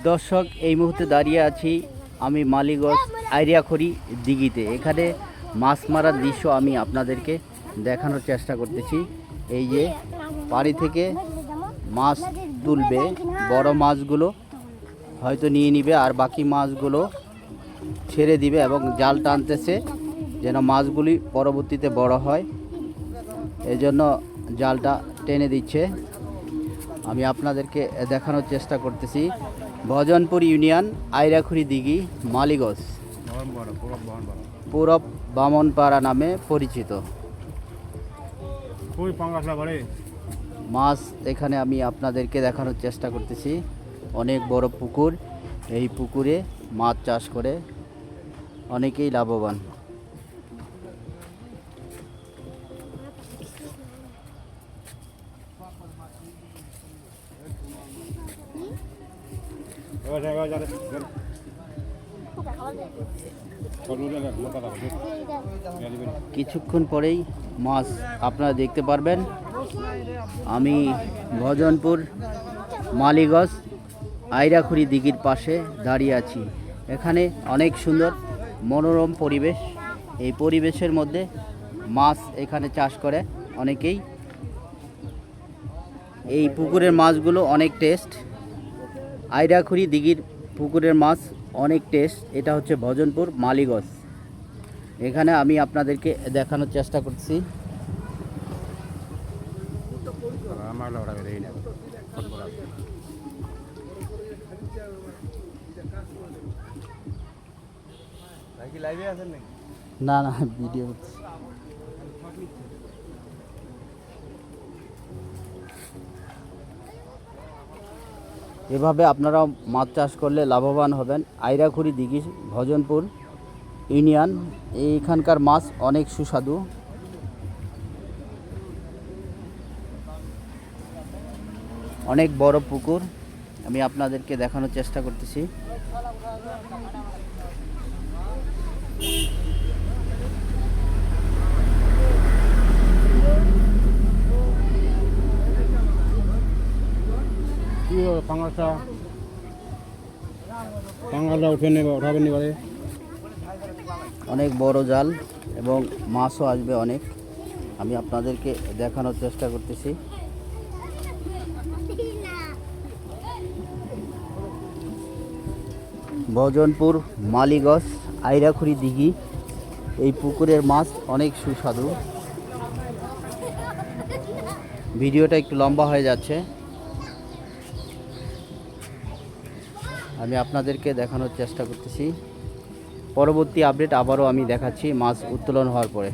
দর্শক, এই মুহূর্তে দাঁড়িয়ে আছি আমি মালিগঞ্জ আইরিয়াখড়ি দিঘিতে। এখানে মাছ মারার দৃশ্য আমি আপনাদেরকে দেখানোর চেষ্টা করতেছি। এই যে পানি থেকে মাছ তুলবে, বড় মাছগুলো হয়তো নিয়ে নিবে আর বাকি মাছগুলো ছেড়ে দিবে এবং জাল টানতেছে যেন মাছগুলি পরবর্তীতে বড় হয়, এই জন্য জালটা টেনে দিচ্ছে। আমি আপনাদেরকে দেখানোর চেষ্টা করতেছি। ভজনপুর ইউনিয়ন আইরিয়াখড়ি দিঘি, মালিগঞ্জ, পূরব বামনপাড়া নামে পরিচিত। মাছ এখানে আমি আপনাদেরকে দেখানোর চেষ্টা করতেছি। অনেক বড় পুকুর, এই পুকুরে মাছ চাষ করে অনেকেই লাভবান। কিছুক্ষণ পরেই মাছ আপনারা দেখতে পারবেন। আমি ভজনপুর মালিগঞ্জ আইরিয়াখড়ি দিঘির পাশে দাঁড়িয়ে আছি। এখানে অনেক সুন্দর মনোরম পরিবেশ। এই পরিবেশের মধ্যে মাছ এখানে চাষ করে অনেকেই। এই পুকুরের মাছগুলো অনেক টেস্ট। আইরিয়াখড়ি দিঘির পুকুরের মাছ অনেক টেস্ট। এটা হচ্ছে ভজনপুর মালিগঞ্জ। এখানে আমি আপনাদেরকে দেখানোর চেষ্টা করছি। না না, ভিডিও করছি। এভাবে আপনারা মাছ চাষ করলে লাভবান হবেন। আইরিয়াখড়ি দিঘি, ভজনপুর ইউনিয়ন। এইখানকার মাছ অনেক সুস্বাদু। অনেক বড় পুকুর, আমি আপনাদেরকে দেখানোর চেষ্টা করতেছি। অনেক বড় জাল এবং মাছও আসবে অনেক। আমি আপনাদেরকে দেখানোর চেষ্টা করতেছি। ভজনপুর মালিগঞ্জ আইরিয়াখড়ি দিঘি, এই পুকুরের মাছ অনেক সুস্বাদু। ভিডিওটা একটু লম্বা হয়ে যাচ্ছে, আমি আপনাদেরকে দেখানোর চেষ্টা করতেছি। পরবর্তী আপডেট আবারও আমি দেখাচ্ছি মাছ উত্তোলন হওয়ার পরে।